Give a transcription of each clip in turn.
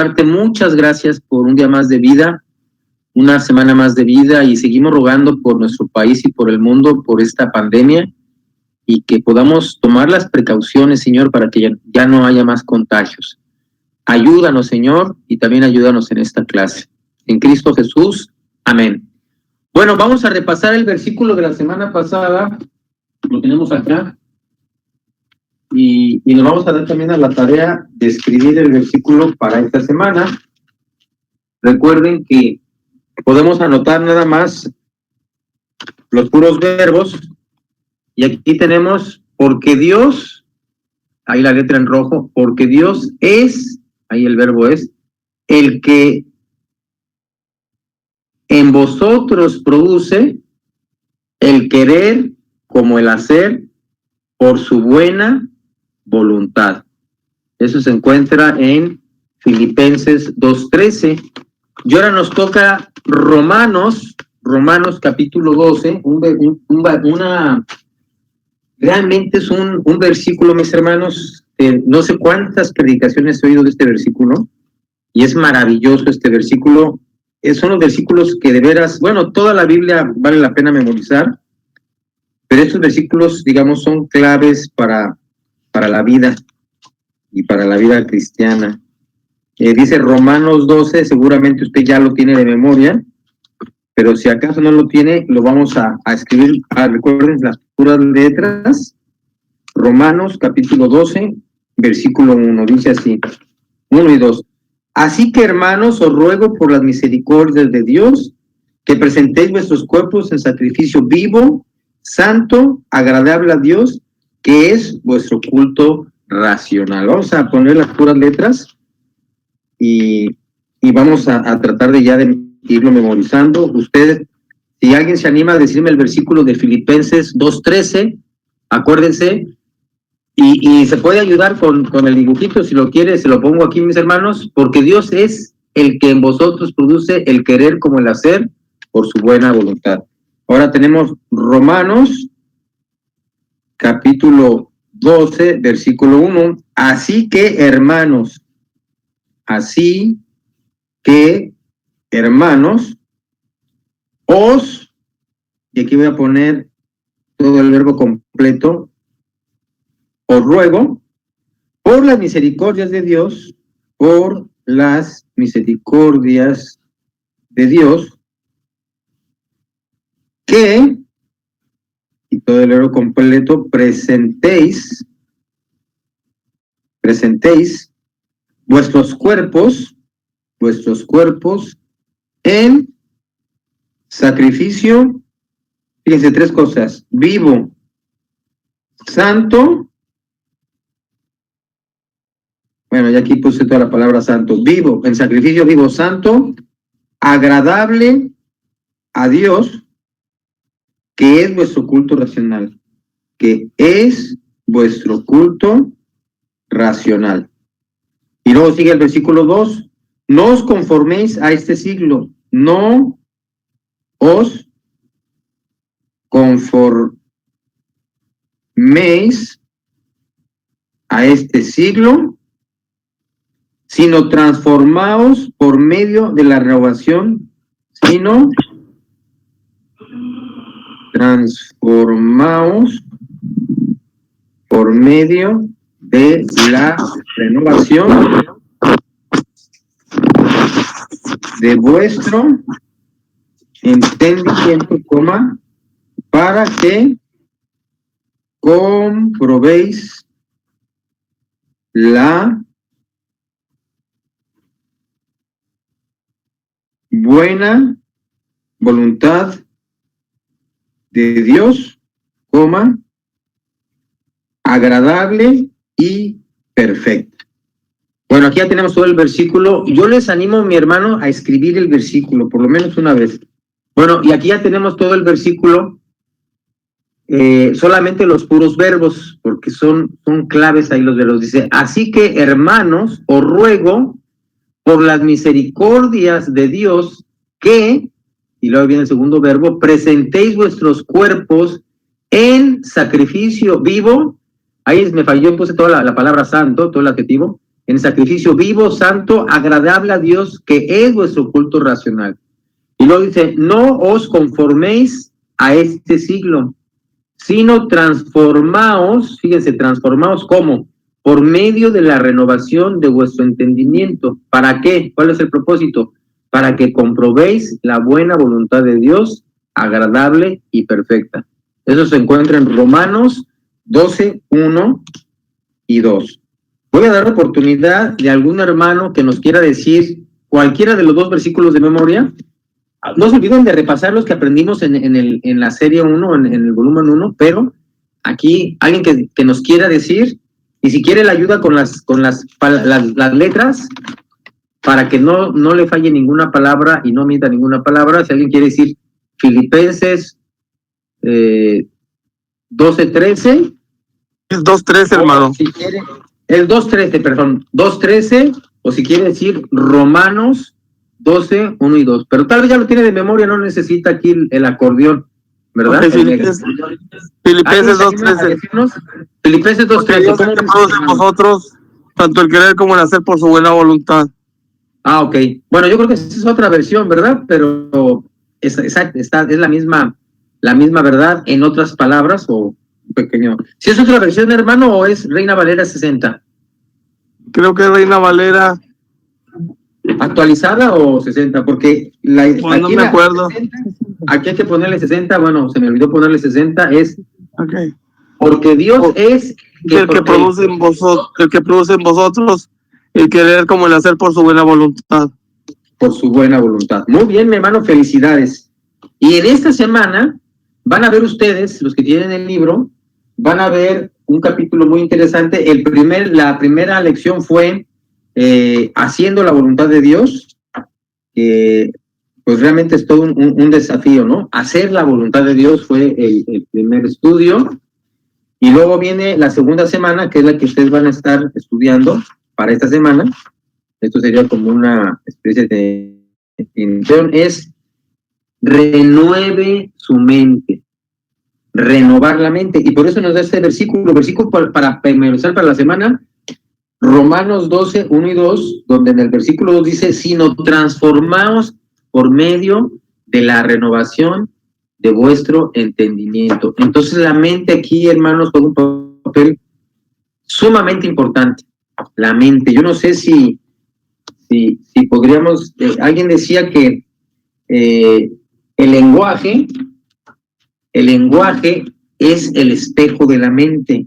darte muchas gracias por un día más de vida, una semana más de vida, y seguimos rogando por nuestro país y por el mundo, por esta pandemia, y que podamos tomar las precauciones, Señor, para que ya no haya más contagios. Ayúdanos, Señor, y también ayúdanos en esta clase. En Cristo Jesús, amén. Bueno, vamos a repasar el versículo de la semana pasada, lo tenemos acá, y nos vamos a dar también a la tarea de escribir el versículo para esta semana. Recuerden que podemos anotar nada más los puros verbos, y aquí tenemos, porque Dios, ahí la letra en rojo, porque Dios es, ahí el verbo es, el que en vosotros produce el querer como el hacer por su buena voluntad. Eso se encuentra en Filipenses 2:13. Y ahora nos toca Romanos capítulo 12, realmente es un versículo, mis hermanos, no sé cuántas predicaciones he oído de este versículo, y es maravilloso este versículo. Son los versículos que de veras, bueno, toda la Biblia vale la pena memorizar, pero estos versículos, digamos, son claves para la vida y para la vida cristiana. Dice Romanos 12, seguramente usted ya lo tiene de memoria, pero si acaso no lo tiene, lo vamos a escribir. Recuerden las puras letras. Romanos capítulo 12, versículo 1, dice así, 1 y 2. Así que, hermanos, os ruego por las misericordias de Dios, que presentéis vuestros cuerpos en sacrificio vivo, santo, agradable a Dios, que es vuestro culto racional. Vamos a poner las puras letras y vamos a tratar de ya de irlo memorizando. Ustedes, si alguien se anima a decirme el versículo de Filipenses 2:13, acuérdense, y se puede ayudar con el dibujito, si lo quiere, se lo pongo aquí, mis hermanos, porque Dios es el que en vosotros produce el querer como el hacer por su buena voluntad. Ahora tenemos Romanos capítulo 12, versículo 1. Así que, hermanos, os, y aquí voy a poner todo el verbo completo, os ruego, por las misericordias de Dios, que, y todo el verbo completo, presentéis vuestros cuerpos en sacrificio, fíjense, 3 cosas, vivo, santo, bueno, ya aquí puse toda la palabra santo, vivo, en sacrificio vivo, santo, agradable a Dios, que es vuestro culto racional, Y luego sigue el versículo 2, no os conforméis a este siglo, no os conforméis a este siglo, sino transformaos por medio de la renovación, transformaos por medio de la renovación de vuestro entendimiento, para que comprobéis la buena voluntad de Dios, agradable y perfecta. Bueno, aquí ya tenemos todo el versículo. Yo les animo, mi hermano, a escribir el versículo, por lo menos una vez. Bueno, y aquí ya tenemos todo el versículo, solamente los puros verbos, porque son claves ahí los verbos. Dice, así que, hermanos, os ruego por las misericordias de Dios que, y luego viene el segundo verbo, presentéis vuestros cuerpos en sacrificio vivo. Ahí me falló, puse toda la palabra santo, todo el adjetivo, en sacrificio vivo, santo, agradable a Dios, que es vuestro culto racional. Y luego dice, no os conforméis a este siglo, sino transformaos, fíjense, transformaos ¿cómo? Por medio de la renovación de vuestro entendimiento. ¿Para qué? ¿Cuál es el propósito? Para que comprobéis la buena voluntad de Dios, agradable y perfecta. Eso se encuentra en Romanos 12, 1 y 2. Voy a dar oportunidad de algún hermano que nos quiera decir cualquiera de los dos versículos de memoria. No se olviden de repasar los que aprendimos en la serie 1, en el volumen 1, pero aquí alguien que nos quiera decir, y si quiere la ayuda con las letras, para que no le falle ninguna palabra y no mienta ninguna palabra. Si alguien quiere decir Filipenses 12:13. Es 2:13, hermano. Si quiere, el 2:13, perdón, 2:13, o si quiere decir Romanos 12, 1 y 2. Pero tal vez ya lo tiene de memoria, no necesita aquí el acordeón, ¿verdad? Okay, Filipenses 2:13. Filipenses 2:13. ¿Cómo en vosotros, tanto el querer como el hacer por su buena voluntad? Ah, ok. Bueno, yo creo que esa es otra versión, ¿verdad? Pero es la misma verdad en otras palabras o un pequeño. ¿Si es otra versión, hermano, o es Reina Valera 60? Creo que es Reina Valera. ¿Actualizada o 60? Porque no me acuerdo. 60, aquí hay que ponerle 60, bueno, se me olvidó ponerle 60, es okay. Porque Dios es el que produce en vosotros el querer como el hacer por su buena voluntad. Por su buena voluntad. Muy bien, mi hermano, felicidades. Y en esta semana van a ver ustedes, los que tienen el libro, van a ver un capítulo muy interesante. La primera lección fue haciendo la voluntad de Dios. Pues realmente es todo un desafío, ¿no? Hacer la voluntad de Dios fue el primer estudio. Y luego viene la segunda semana, que es la que ustedes van a estar estudiando para esta semana. Esto sería como una especie de definición. Es renueve su mente. Renovar la mente. Y por eso nos da este versículo para memorizar para la semana, Romanos 12, 1 y 2, donde en el versículo 2 dice, sino transformaos por medio de la renovación de vuestro entendimiento. Entonces la mente aquí, hermanos, juega un papel sumamente importante. La mente. Yo no sé si podríamos, alguien decía que el lenguaje es el espejo de la mente.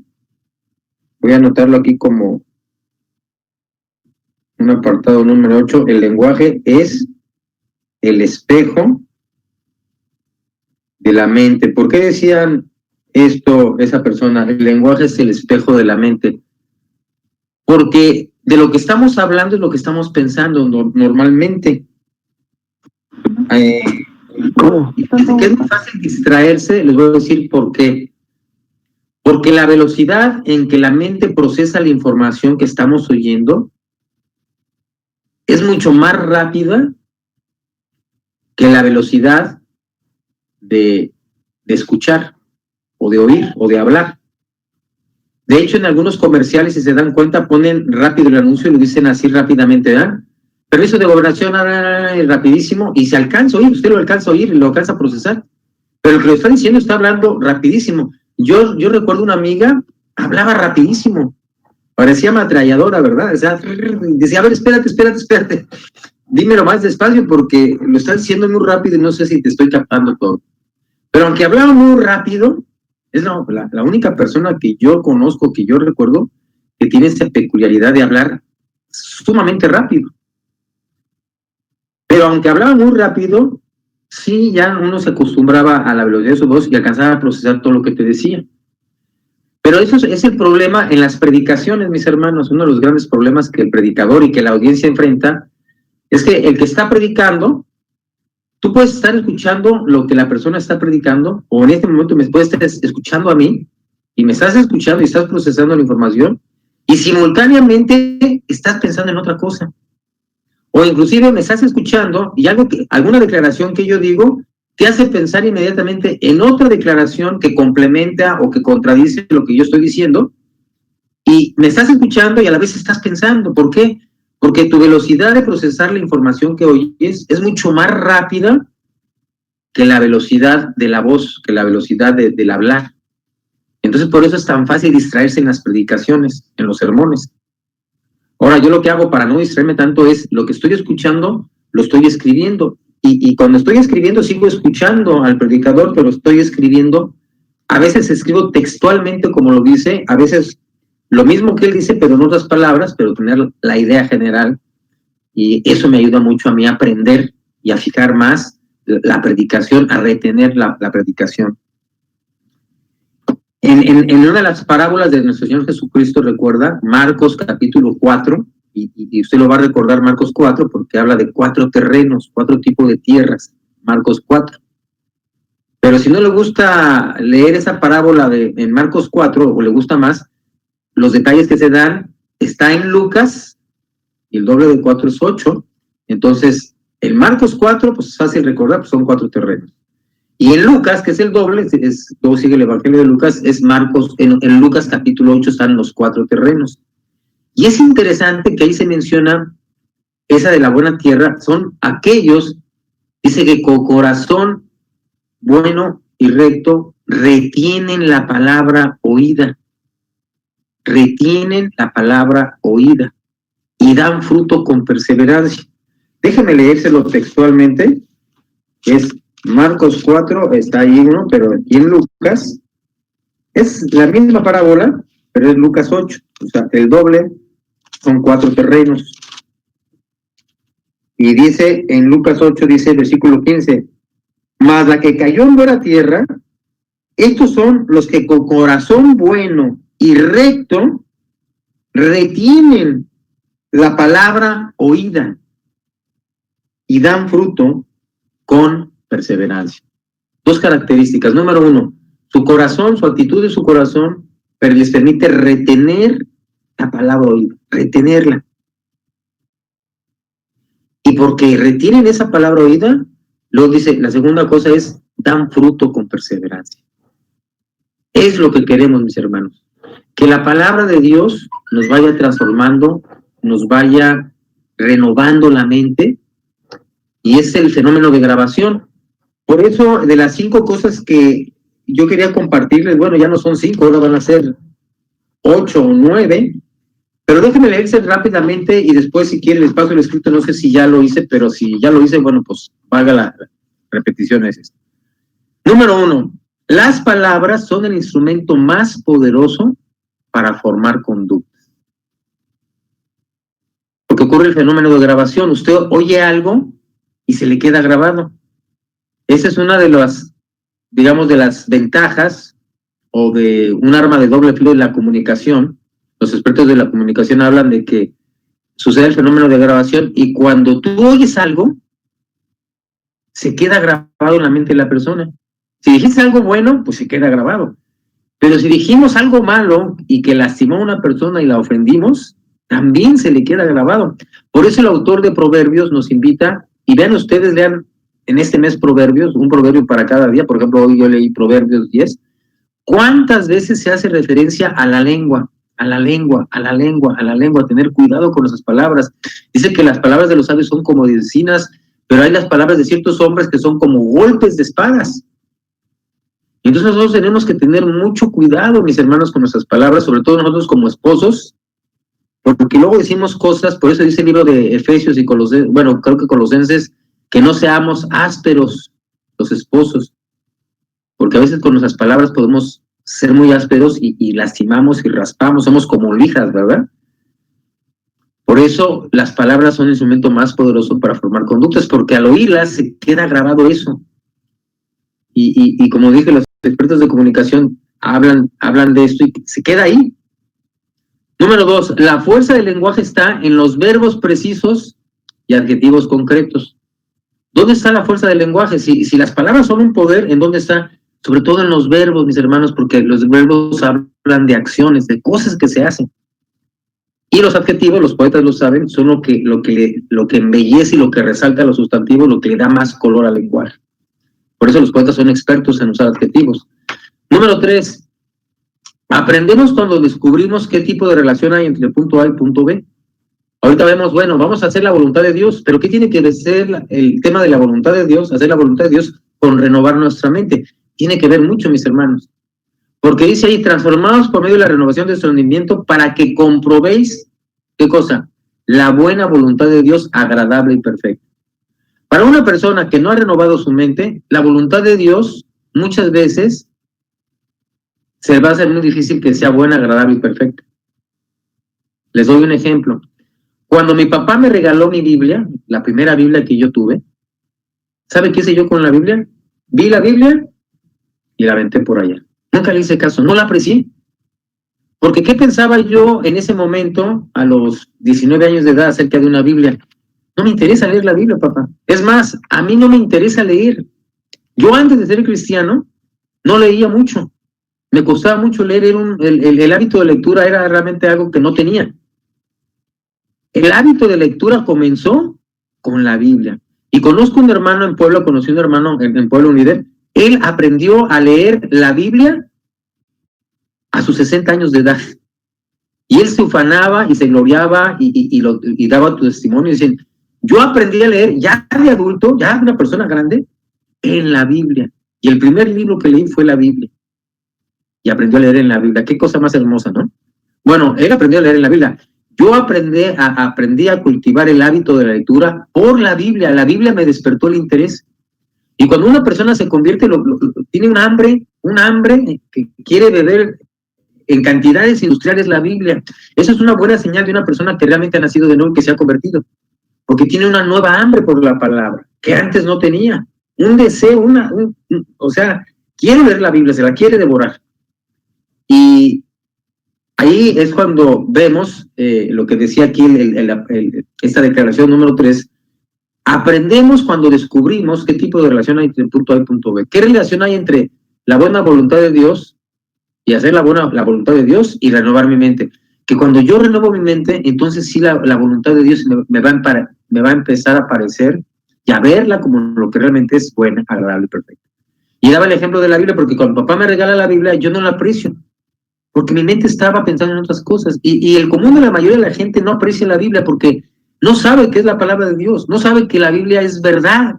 Voy a anotarlo aquí como un apartado número 8. El lenguaje es el espejo de la mente. ¿Por qué decían esto esa persona? El lenguaje es el espejo de la mente. Porque de lo que estamos hablando es lo que estamos pensando normalmente. ¿Cómo? Que es muy fácil distraerse, les voy a decir por qué. Porque la velocidad en que la mente procesa la información que estamos oyendo es mucho más rápida que la velocidad de escuchar, o de oír, o de hablar. De hecho, en algunos comerciales, si se dan cuenta, ponen rápido el anuncio y lo dicen así rápidamente, ¿verdad? Permiso de gobernación, rapidísimo, y se alcanza a oír, usted lo alcanza a oír y lo alcanza a procesar. Pero el que lo está diciendo está hablando rapidísimo. Yo recuerdo una amiga, hablaba rapidísimo, parecía ametralladora, ¿verdad? O sea, decía, a ver, espérate, dímelo más despacio porque lo estás diciendo muy rápido y no sé si te estoy captando todo. Pero aunque hablaba muy rápido, es la única persona que yo conozco, que yo recuerdo, que tiene esa peculiaridad de hablar sumamente rápido. Pero aunque hablaba muy rápido, sí, ya uno se acostumbraba a la velocidad de su voz y alcanzaba a procesar todo lo que te decía. Pero eso es el problema en las predicaciones, mis hermanos. Uno de los grandes problemas que el predicador y que la audiencia enfrenta es que el que está predicando, tú puedes estar escuchando lo que la persona está predicando, o en este momento me puedes estar escuchando a mí, y me estás escuchando y estás procesando la información, y simultáneamente estás pensando en otra cosa. O inclusive me estás escuchando y alguna declaración que yo digo te hace pensar inmediatamente en otra declaración que complementa o que contradice lo que yo estoy diciendo, Y me estás escuchando y a la vez estás pensando. ¿Por qué? Porque tu velocidad de procesar la información que oyes es mucho más rápida que la velocidad de la voz, que la velocidad del hablar. Entonces, por eso es tan fácil distraerse en las predicaciones, en los sermones. Ahora, yo lo que hago para no distraerme tanto es lo que estoy escuchando, lo estoy escribiendo. Y cuando estoy escribiendo, sigo escuchando al predicador, pero estoy escribiendo. A veces escribo textualmente como lo dice, a veces lo mismo que él dice, pero en otras palabras, pero tener la idea general. Y eso me ayuda mucho a mí a aprender y a fijar más la predicación, a retener la predicación. En una de las parábolas de nuestro Señor Jesucristo, recuerda, Marcos capítulo 4, y usted lo va a recordar, Marcos 4, porque habla de 4 terrenos, 4 tipos de tierras, Marcos 4. Pero si no le gusta leer esa parábola en Marcos 4, o le gusta más, los detalles que se dan, está en Lucas, y el doble de 4 es 8, entonces, en Marcos 4, pues es fácil recordar, pues son 4 terrenos. Y en Lucas, que es el doble, luego sigue el Evangelio de Lucas, es Marcos, en Lucas capítulo 8 están los 4 terrenos. Y es interesante que ahí se menciona esa de la buena tierra, son aquellos, dice que con corazón bueno y recto, retienen la palabra oída, retienen la palabra oída y dan fruto con perseverancia. Déjeme leérselo textualmente, es Marcos 4, está ahí uno, pero aquí en Lucas, es la misma parábola, pero es Lucas 8, o sea, el doble son 4 terrenos. Y dice, en Lucas 8, dice el versículo 15, mas la que cayó en buena tierra, estos son los que con corazón bueno y recto retienen la palabra oída y dan fruto con perseverancia. 2 características. Número 1, su corazón, su actitud de su corazón, pero les permite retener la palabra oída, retenerla. Y porque retienen esa palabra oída, luego dice, la segunda cosa es, dan fruto con perseverancia. Es lo que queremos, mis hermanos. Que la palabra de Dios nos vaya transformando, nos vaya renovando la mente, y es el fenómeno de grabación. Por eso, de las 5 cosas que yo quería compartirles, bueno, ya no son 5, ahora van a ser 8 o 9, pero déjenme leerse rápidamente y después, si quieren, les paso el escrito. No sé si ya lo hice, pero si ya lo hice, bueno, pues valga la repetición. Es esto. Número 1, las palabras son el instrumento más poderoso para formar conductas. Porque ocurre el fenómeno de grabación. Usted oye algo y se le queda grabado. Esa es una de las, digamos, de las ventajas o de un arma de doble filo de la comunicación. Los expertos de la comunicación hablan de que sucede el fenómeno de grabación y cuando tú oyes algo, se queda grabado en la mente de la persona. Si dijiste algo bueno, pues se queda grabado. Pero si dijimos algo malo y que lastimó a una persona y la ofendimos, también se le queda grabado. Por eso el autor de Proverbios nos invita, y vean ustedes, lean en este mes Proverbios, un proverbio para cada día. Por ejemplo, hoy yo leí Proverbios 10. ¿Cuántas veces se hace referencia a la lengua? A la lengua, a la lengua, a la lengua, tener cuidado con esas palabras. Dice que las palabras de los sabios son como encinas, pero hay las palabras de ciertos hombres que son como golpes de espadas. Entonces nosotros tenemos que tener mucho cuidado, mis hermanos, con nuestras palabras, sobre todo nosotros como esposos, porque luego decimos cosas. Por eso dice el libro de Efesios y Colosenses, bueno, creo que Colosenses, que no seamos ásperos los esposos, porque a veces con nuestras palabras podemos ser muy ásperos y lastimamos y raspamos, somos como lijas, ¿verdad? Por eso las palabras son el instrumento más poderoso para formar conductas, porque al oírlas se queda grabado eso. Y como dije, los expertos de comunicación hablan de esto y se queda ahí. Número 2, la fuerza del lenguaje está en los verbos precisos y adjetivos concretos. ¿Dónde está la fuerza del lenguaje? Si las palabras son un poder, ¿en dónde está? Sobre todo en los verbos, mis hermanos, porque los verbos hablan de acciones, de cosas que se hacen. Y los adjetivos, los poetas lo saben, son lo que embellece y lo que resalta a los sustantivos, lo que le da más color al lenguaje. Por eso los poetas son expertos en usar adjetivos. Número 3, Aprendemos cuando descubrimos qué tipo de relación hay entre el punto A y el punto B. Ahorita vemos, bueno, vamos a hacer la voluntad de Dios, pero ¿qué tiene que ser el tema de la voluntad de Dios, hacer la voluntad de Dios con renovar nuestra mente? Tiene que ver mucho, mis hermanos, porque dice ahí, transformados por medio de la renovación de su entendimiento para que comprobéis, ¿qué cosa? La buena voluntad de Dios agradable y perfecta. Para una persona que no ha renovado su mente, la voluntad de Dios muchas veces se va a hacer muy difícil que sea buena, agradable y perfecta. Les doy un ejemplo. Cuando mi papá me regaló mi Biblia, la primera Biblia que yo tuve, ¿sabe qué hice yo con la Biblia? Vi la Biblia y la aventé por allá. Nunca le hice caso, no la aprecié. Porque ¿qué pensaba yo en ese momento, a los 19 años de edad, acerca de una Biblia? No me interesa leer la Biblia, papá. Es más, a mí no me interesa leer. Yo antes de ser cristiano, no leía mucho. Me costaba mucho leer, el hábito de lectura era realmente algo que no tenía. El hábito de lectura comenzó con la Biblia. Y conozco un hermano en Puebla, conocí un hermano en Puebla Unider, él aprendió a leer la Biblia a sus 60 años de edad. Y él se ufanaba y se gloriaba y daba tu testimonio y decían, yo aprendí a leer ya de adulto, ya de una persona grande, en la Biblia. Y el primer libro que leí fue la Biblia. Y aprendió a leer en la Biblia. Qué cosa más hermosa, ¿no? Bueno, él aprendió a leer en la Biblia. Yo aprendí a cultivar el hábito de la lectura por la Biblia. La Biblia me despertó el interés. Y cuando una persona se convierte, tiene un hambre que quiere beber en cantidades industriales la Biblia. Eso es una buena señal de una persona que realmente ha nacido de nuevo y que se ha convertido. Porque tiene una nueva hambre por la palabra, que antes no tenía. Un deseo, o sea, quiere leer la Biblia, se la quiere devorar. Y ahí es cuando vemos lo que decía aquí esta declaración número 3. Aprendemos cuando descubrimos qué tipo de relación hay entre el punto A y el punto B. ¿Qué relación hay entre la buena voluntad de Dios y hacer la voluntad de Dios y renovar mi mente? Que cuando yo renovo mi mente, entonces sí la voluntad de Dios me va a empezar a aparecer y a verla como lo que realmente es buena, agradable y perfecta. Y daba el ejemplo de la Biblia porque cuando papá me regala la Biblia, yo no la aprecio. Porque mi mente estaba pensando en otras cosas. Y el común de la mayoría de la gente no aprecia la Biblia porque no sabe qué es la palabra de Dios, no sabe que la Biblia es verdad,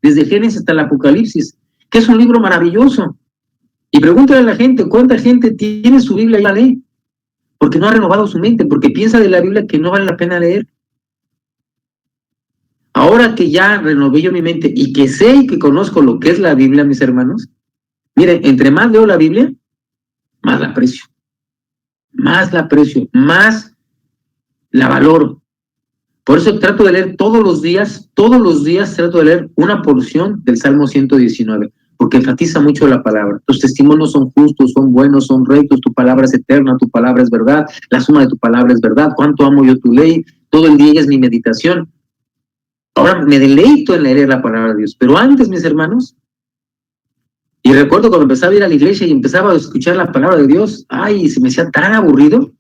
desde Génesis hasta el Apocalipsis, que es un libro maravilloso. Y pregúntale a la gente, ¿cuánta gente tiene su Biblia y la lee? Porque no ha renovado su mente, porque piensa de la Biblia que no vale la pena leer. Ahora que ya renové yo mi mente y que sé y que conozco lo que es la Biblia, mis hermanos, miren, entre más leo la Biblia, más la aprecio. Más la aprecio, más la valoro. Por eso trato de leer todos los días trato de leer una porción del Salmo 119, porque enfatiza mucho la palabra. Tus testimonios son justos, son buenos, son rectos, tu palabra es eterna, tu palabra es verdad, la suma de tu palabra es verdad, cuánto amo yo tu ley, todo el día es mi meditación. Ahora me deleito en leer la palabra de Dios, pero antes, mis hermanos, y recuerdo cuando empezaba a ir a la iglesia y empezaba a escuchar la palabra de Dios, ay, se me hacía tan aburrido.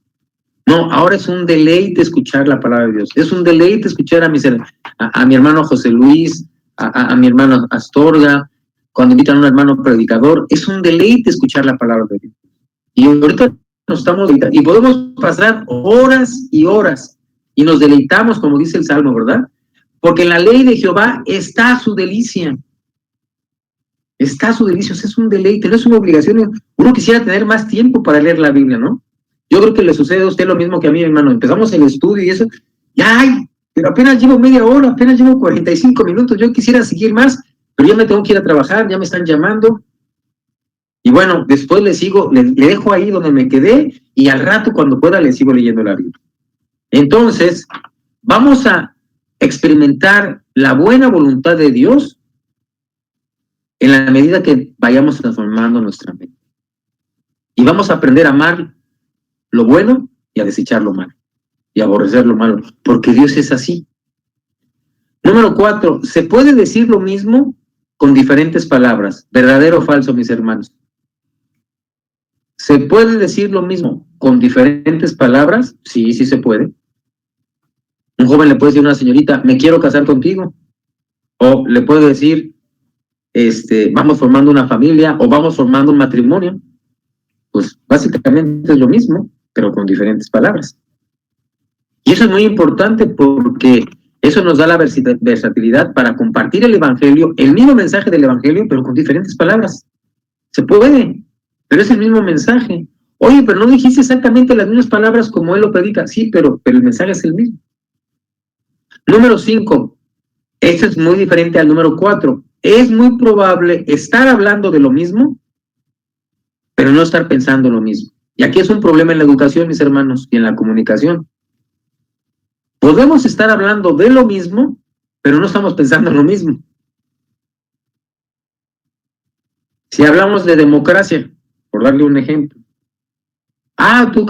No, ahora es un deleite escuchar la palabra de Dios. Es un deleite escuchar a mi hermano José Luis, a mi hermano Astorga, cuando invitan a un hermano predicador. Es un deleite escuchar la palabra de Dios. Y ahorita nos estamos deleitando. Y podemos pasar horas y horas y nos deleitamos, como dice el Salmo, ¿verdad? Porque en la ley de Jehová está su delicia. Está su delicia, es un deleite, no es una obligación. Uno quisiera tener más tiempo para leer la Biblia, ¿no? Yo creo que le sucede a usted lo mismo que a mí, hermano. Empezamos el estudio y eso, ya, ay, pero apenas llevo media hora, apenas llevo 45 minutos. Yo quisiera seguir más, pero ya me tengo que ir a trabajar, ya me están llamando. Y bueno, después le sigo, le dejo ahí donde me quedé y al rato, cuando pueda, le sigo leyendo la Biblia. Entonces, vamos a experimentar la buena voluntad de Dios en la medida que vayamos transformando nuestra mente. Y vamos a aprender a amar lo bueno y a desechar lo malo. Y a aborrecer lo malo. Porque Dios es así. Número 4. ¿Se puede decir lo mismo con diferentes palabras? ¿Verdadero o falso, mis hermanos? ¿Se puede decir lo mismo con diferentes palabras? Sí, sí se puede. Un joven le puede decir a una señorita, me quiero casar contigo. O le puede decir, vamos formando una familia o vamos formando un matrimonio. pues básicamente es lo mismo, pero con diferentes palabras. Y eso es muy importante porque eso nos da la versatilidad para compartir el Evangelio, el mismo mensaje del Evangelio, pero con diferentes palabras. Se puede, pero es el mismo mensaje. Oye, pero no dijiste exactamente las mismas palabras como él lo predica. Sí, pero el mensaje es el mismo. Número 5. Esto es muy diferente al número 4. Es muy probable estar hablando de lo mismo, pero no estar pensando lo mismo. Y aquí es un problema en la educación, mis hermanos, y en la comunicación. Podemos estar hablando de lo mismo, pero no estamos pensando lo mismo. Si hablamos de democracia, por darle un ejemplo. ¿Tú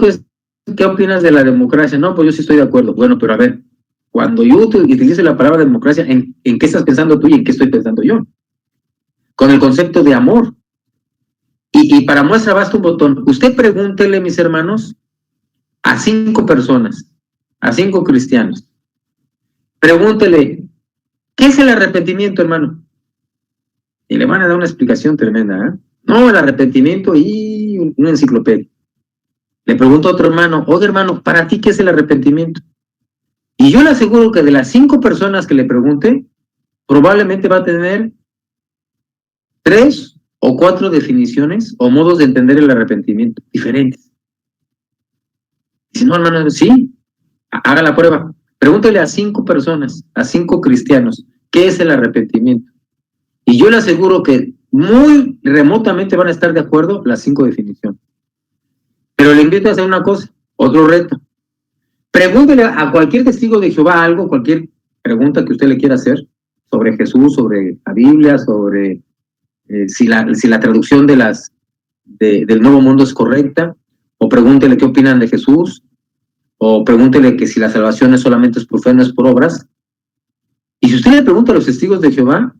qué opinas de la democracia? No, pues yo sí estoy de acuerdo. Bueno, pero a ver, cuando yo utilice la palabra democracia, ¿en qué estás pensando tú y en qué estoy pensando yo? Con el concepto de amor. Y para muestra basta un botón. Usted pregúntele, mis hermanos, a 5 personas, a 5 cristianos. Pregúntele, ¿qué es el arrepentimiento, hermano? Y le van a dar una explicación tremenda, ¿eh? No, el arrepentimiento y una enciclopedia. Le pregunto a otro hermano, oye hermano, ¿para ti qué es el arrepentimiento? Y yo le aseguro que de las 5 personas que le pregunte, probablemente va a tener 3 o 4 definiciones o modos de entender el arrepentimiento diferentes. Dice, no, hermano, sí, haga la prueba. Pregúntele a 5 personas, a 5 cristianos, ¿qué es el arrepentimiento? Y yo le aseguro que muy remotamente van a estar de acuerdo las 5 definiciones. Pero le invito a hacer una cosa, otro reto. Pregúntele a cualquier testigo de Jehová algo, cualquier pregunta que usted le quiera hacer sobre Jesús, sobre la Biblia, sobre si la traducción del Nuevo Mundo es correcta, o pregúntele qué opinan de Jesús, o pregúntele que si la salvación solamente es por fe, no es por obras. Y si usted le pregunta a los testigos de Jehová,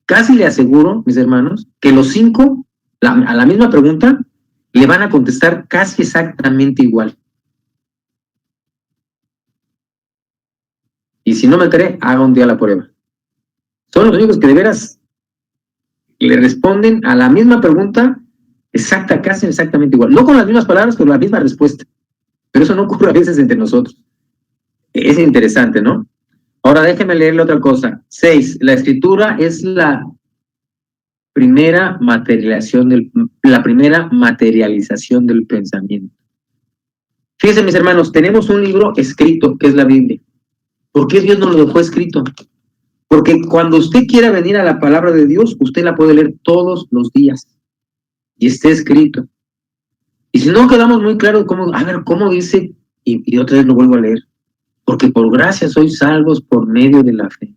casi le aseguro, mis hermanos, que los 5, a la misma pregunta, le van a contestar casi exactamente igual. Y si no me cree, haga un día la prueba. Son los únicos que de veras le responden a la misma pregunta casi exactamente igual. No con las mismas palabras, pero la misma respuesta. Pero eso no ocurre a veces entre nosotros. Es interesante, ¿no? Ahora déjeme leerle otra cosa. 6. La escritura es la primera materialización del pensamiento. Fíjense, mis hermanos, tenemos un libro escrito que es la Biblia. ¿Por qué Dios nos lo dejó escrito? Porque cuando usted quiera venir a la palabra de Dios, usted la puede leer todos los días y esté escrito. Y si no quedamos muy claros cómo dice, y otra vez lo vuelvo a leer, porque por gracia sois salvos por medio de la fe.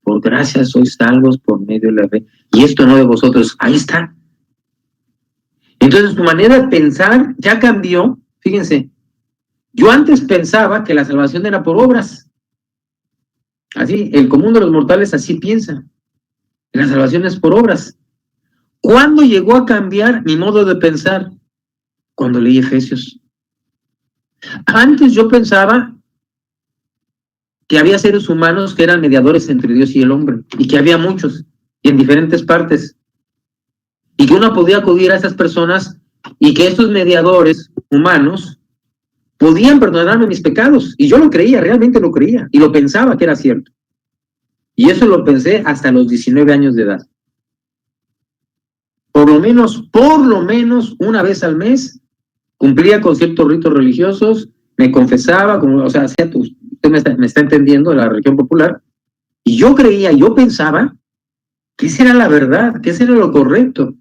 Por gracia sois salvos por medio de la fe. Y esto no de vosotros, ahí está. Entonces su manera de pensar ya cambió. Fíjense, yo antes pensaba que la salvación era por obras. Así, el común de los mortales así piensa. La salvación es por obras. ¿Cuándo llegó a cambiar mi modo de pensar? Cuando leí Efesios. Antes yo pensaba que había seres humanos que eran mediadores entre Dios y el hombre, y que había muchos, y en diferentes partes, y que uno podía acudir a esas personas, y que estos mediadores humanos podían perdonarme mis pecados, y yo lo creía, realmente lo creía, y lo pensaba que era cierto. Y eso lo pensé hasta los 19 años de edad. Por lo menos una vez al mes, cumplía con ciertos ritos religiosos, me confesaba, usted me está entendiendo, la religión popular, y yo creía, yo pensaba que esa era la verdad, que ese era lo correcto.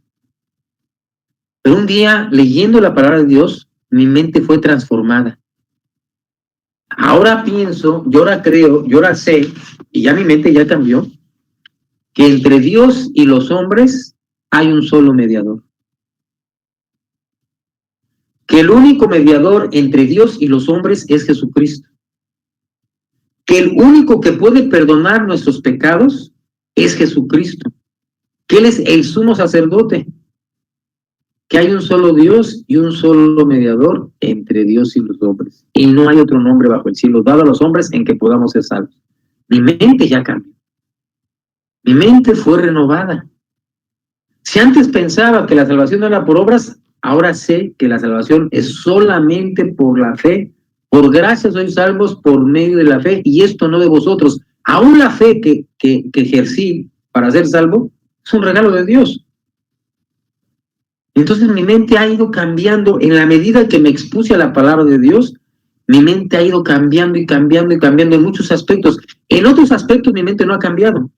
Pero un día, leyendo la palabra de Dios, mi mente fue transformada. Ahora pienso, yo ahora creo, yo ahora sé, y ya mi mente ya cambió, que entre Dios y los hombres hay un solo mediador. Que el único mediador entre Dios y los hombres es Jesucristo. Que el único que puede perdonar nuestros pecados es Jesucristo. Que Él es el sumo sacerdote. Que hay un solo Dios y un solo mediador entre Dios y los hombres. Y no hay otro nombre bajo el cielo dado a los hombres en que podamos ser salvos. Mi mente ya cambió. Mi mente fue renovada. Si antes pensaba que la salvación era por obras, ahora sé que la salvación es solamente por la fe. Por gracia sois salvos por medio de la fe, y esto no de vosotros. Aún la fe que ejercí para ser salvo es un regalo de Dios. Entonces mi mente ha ido cambiando en la medida que me expuse a la palabra de Dios. Mi mente ha ido cambiando y cambiando y cambiando en muchos aspectos. En otros aspectos mi mente no ha cambiado.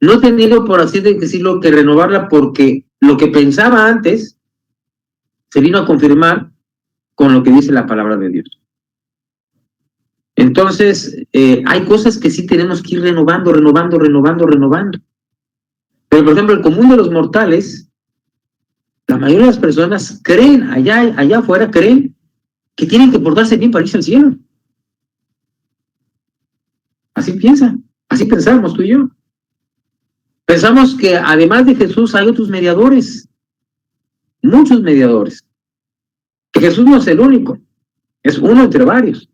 No he tenido, por así decirlo, que renovarla, porque lo que pensaba antes se vino a confirmar con lo que dice la palabra de Dios. Entonces, hay cosas que sí tenemos que ir renovando. Pero, por ejemplo, el común de los mortales, la mayoría de las personas creen, allá afuera creen, que tienen que portarse bien para irse al cielo. Así piensan, así pensamos tú y yo. Pensamos que además de Jesús hay otros mediadores, muchos mediadores. Que Jesús no es el único, es uno entre varios.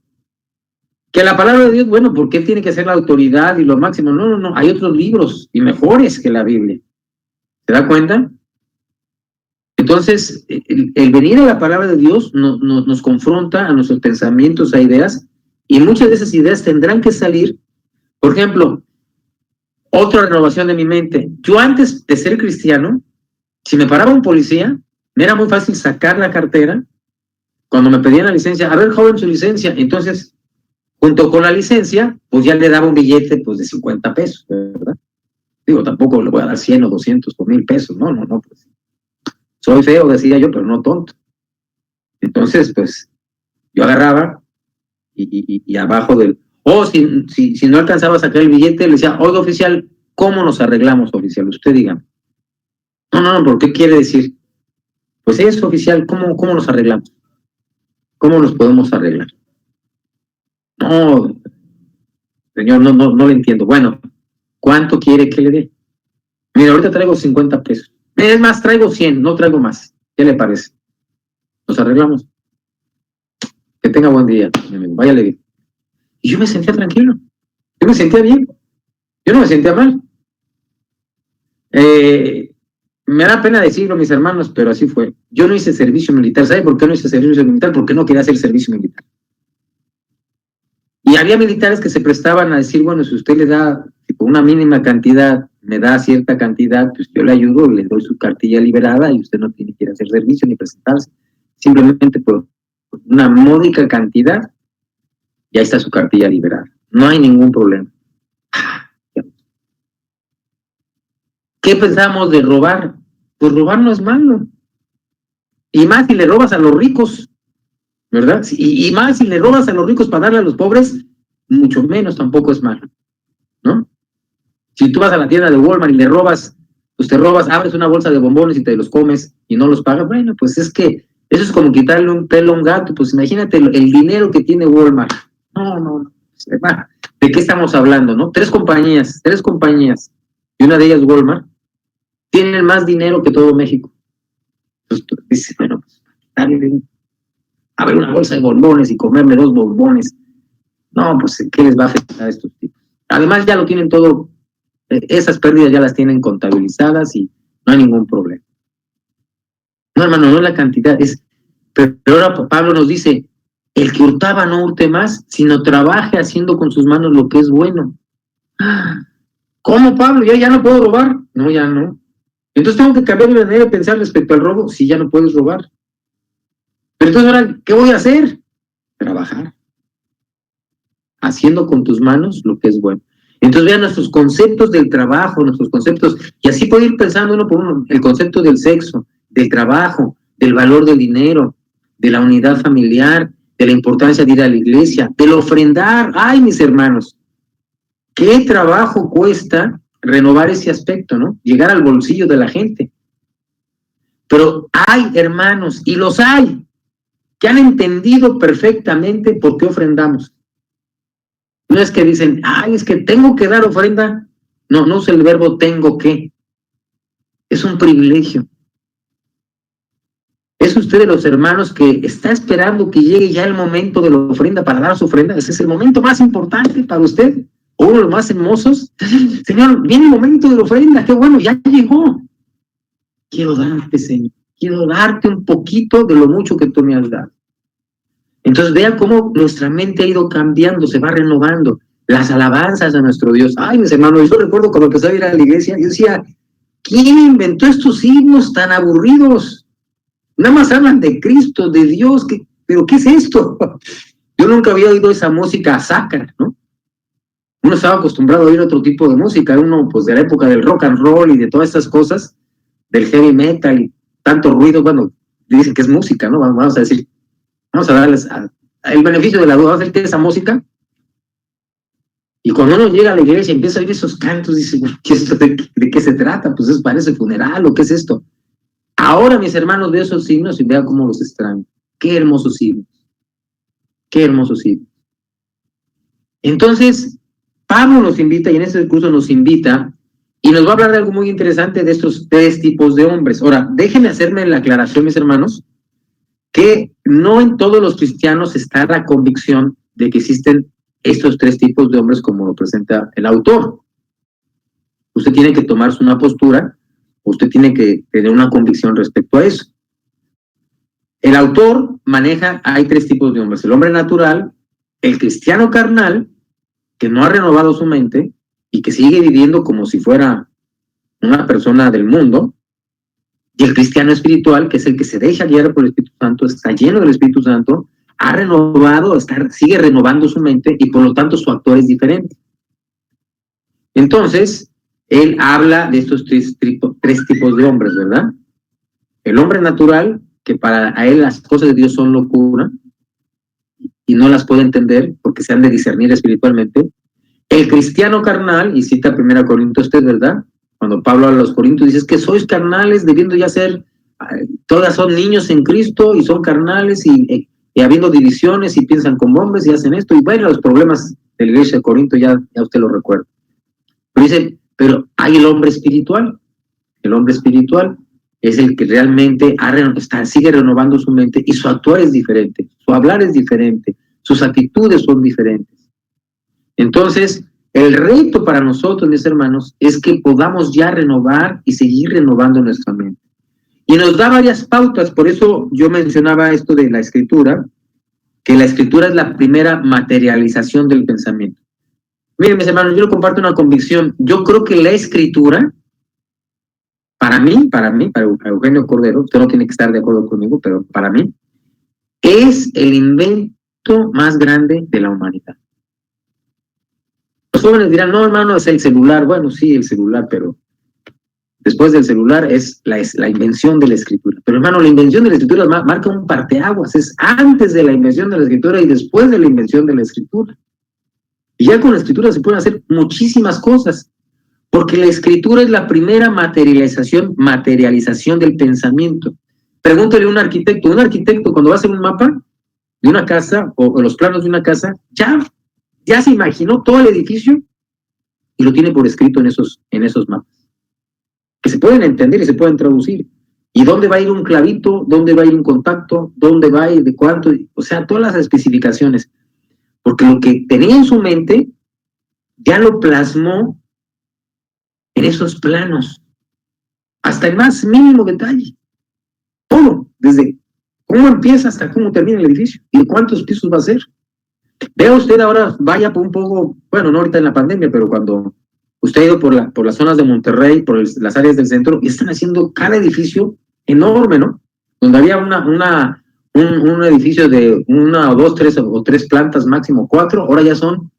Que la palabra de Dios, bueno, ¿por qué tiene que ser la autoridad y lo máximo? No, hay otros libros y mejores que la Biblia. ¿Se da cuenta? Entonces, el venir a la palabra de Dios nos confronta a nuestros pensamientos, a ideas, y muchas de esas ideas tendrán que salir. Por ejemplo, otra renovación de mi mente. Yo antes de ser cristiano, si me paraba un policía, me era muy fácil sacar la cartera. Cuando me pedían la licencia, a ver, joven, su licencia. Entonces, junto con la licencia, pues ya le daba un billete pues de 50 pesos, ¿verdad? Digo, tampoco le voy a dar 100 o 200 o 1000 pesos. No, pues. Soy feo, decía yo, pero no tonto. Entonces, pues, yo agarraba y abajo del... si no alcanzaba a sacar el billete, le decía, oiga, oficial, ¿cómo nos arreglamos, oficial? Usted dígame. No, ¿por qué quiere decir? Pues eso, oficial, ¿cómo nos arreglamos? ¿Cómo nos podemos arreglar? No, señor, no le entiendo. Bueno, ¿cuánto quiere que le dé? Mira, ahorita traigo 50 pesos. Es más, traigo 100, no traigo más. ¿Qué le parece? Nos arreglamos. Que tenga buen día, mi amigo. Váyale bien. Y yo me sentía tranquilo. Yo me sentía bien. Yo no me sentía mal. Me da pena decirlo, mis hermanos, pero así fue. Yo no hice servicio militar. ¿Sabe por qué no hice servicio militar? Porque no quería hacer servicio militar. Y había militares que se prestaban a decir, bueno, si usted le da tipo, una mínima cantidad, me da cierta cantidad, pues yo le ayudo, le doy su cartilla liberada y usted no tiene que ir a hacer servicio ni presentarse. Simplemente por una módica cantidad, ya está su cartilla liberada. No hay ningún problema. ¿Qué pensamos de robar? Pues robar no es malo. Y más si le robas a los ricos, ¿verdad? Y más si le robas a los ricos para darle a los pobres, mucho menos tampoco es malo, ¿no? Si tú vas a la tienda de Walmart y le robas, pues te robas, abres una bolsa de bombones y te los comes y no los pagas, bueno, pues es que eso es como quitarle un pelo a un gato. Pues imagínate el dinero que tiene Walmart. No. ¿De qué estamos hablando, no? Tres compañías, y una de ellas Walmart, tienen más dinero que todo México. Entonces tú dices, bueno, pues darle a ver una bolsa de bombones y comerme 2 bombones. No, pues ¿qué les va a afectar a estos tipos? Además ya lo tienen todo, esas pérdidas ya las tienen contabilizadas y no hay ningún problema. No, hermano, no es la cantidad, pero ahora Pablo nos dice, el que hurtaba no hurte más, sino trabaje haciendo con sus manos lo que es bueno. ¿Cómo, Pablo? ¿Ya no puedo robar? No, ya no. Entonces tengo que cambiar mi manera de pensar respecto al robo, si ya no puedes robar. Pero entonces ahora, ¿qué voy a hacer? Trabajar. Haciendo con tus manos lo que es bueno. Entonces vean nuestros conceptos del trabajo, nuestros conceptos, y así puede ir pensando uno por uno, el concepto del sexo, del trabajo, del valor del dinero, de la unidad familiar, de la importancia de ir a la iglesia, del ofrendar. Ay, mis hermanos, qué trabajo cuesta renovar ese aspecto, ¿no? Llegar al bolsillo de la gente. Pero hay hermanos, y los hay, que han entendido perfectamente por qué ofrendamos. No es que dicen, ay, es que tengo que dar ofrenda. No usa el verbo tengo que. Es un privilegio. ¿Es usted de los hermanos que está esperando que llegue ya el momento de la ofrenda para dar su ofrenda? Ese es el momento más importante para usted, o uno de los más hermosos. Señor, viene el momento de la ofrenda, qué bueno, ya llegó. Quiero darte, Señor. quiero darte un poquito de lo mucho que tú me has dado. Entonces vea cómo nuestra mente ha ido cambiando, se va renovando. Las alabanzas a nuestro Dios. Ay, mis hermanos, yo recuerdo cuando empecé a ir a la iglesia, yo decía, ¿quién inventó estos himnos tan aburridos? Nada más hablan de Cristo, de Dios, pero ¿qué es esto? Yo nunca había oído esa música sacra, ¿no? Uno estaba acostumbrado a oír otro tipo de música, uno pues de la época del rock and roll y de todas estas cosas, del heavy metal y tanto ruido, bueno, dicen que es música, ¿no? Vamos a decir, vamos a darles el beneficio de la duda, vamos a decir que esa música. Y cuando uno llega a la iglesia y empieza a oír esos cantos, dice, ¿de qué se trata? Pues parece funeral, ¿o qué es esto? Ahora, mis hermanos, veo esos signos y vea cómo los extraño. Qué hermosos signos. Qué hermosos signos. Entonces, Pablo nos invita, y en este curso nos invita, y nos va a hablar de algo muy interesante de estos tres tipos de hombres. Ahora, déjenme hacerme la aclaración, mis hermanos, que no en todos los cristianos está la convicción de que existen estos tres tipos de hombres como lo presenta el autor. Usted tiene que tomarse una postura, usted tiene que tener una convicción respecto a eso. El autor maneja, hay tres tipos de hombres: el hombre natural, el cristiano carnal, que no ha renovado su mente y que sigue viviendo como si fuera una persona del mundo, y el cristiano espiritual, que es el que se deja guiar por el Espíritu Santo, está lleno del Espíritu Santo, ha renovado, sigue renovando su mente y por lo tanto su actor es diferente. Entonces, él habla de estos tres tipos de hombres, ¿verdad? El hombre natural, que para él las cosas de Dios son locura y no las puede entender porque se han de discernir espiritualmente. El cristiano carnal, y cita 1 Corintios 3, ¿verdad? Cuando Pablo habla a los Corintios, dice que sois carnales, debiendo ya ser, todas son niños en Cristo y son carnales y habiendo divisiones y piensan como hombres y hacen esto. Y bueno, los problemas de la iglesia de Corinto ya usted lo recuerda. Pero dice, pero hay el hombre espiritual. El hombre espiritual es el que realmente sigue renovando su mente y su actuar es diferente, su hablar es diferente, sus actitudes son diferentes. Entonces, el reto para nosotros, mis hermanos, es que podamos ya renovar y seguir renovando nuestra mente. Y nos da varias pautas, por eso yo mencionaba esto de la escritura, que la escritura es la primera materialización del pensamiento. Miren, mis hermanos, yo comparto una convicción. Yo creo que la escritura, para Eugenio Cordero, usted no tiene que estar de acuerdo conmigo, pero para mí, es el invento más grande de la humanidad. Los jóvenes dirán, no, hermano, es el celular. Bueno, sí, el celular, pero después del celular es la invención de la escritura. Pero, hermano, la invención de la escritura marca un parteaguas. Es antes de la invención de la escritura y después de la invención de la escritura. Y ya con la escritura se pueden hacer muchísimas cosas, porque la escritura es la primera materialización del pensamiento. Pregúntale a un arquitecto cuando va a hacer un mapa de una casa o los planos de una casa, ya se imaginó todo el edificio y lo tiene por escrito en esos mapas, que se pueden entender y se pueden traducir. ¿Y dónde va a ir un clavito? ¿Dónde va a ir un contacto? ¿Dónde va a ir? ¿De cuánto? O sea, todas las especificaciones. Porque lo que tenía en su mente ya lo plasmó en esos planos, hasta el más mínimo detalle. Todo, desde cómo empieza hasta cómo termina el edificio y de cuántos pisos va a ser. Vea usted ahora, vaya por un poco, bueno, no ahorita en la pandemia, pero cuando usted ha ido por las zonas de Monterrey, por las áreas del centro, y están haciendo cada edificio enorme, ¿no? Donde había un edificio de una o dos, tres plantas, máximo 4, ahora ya son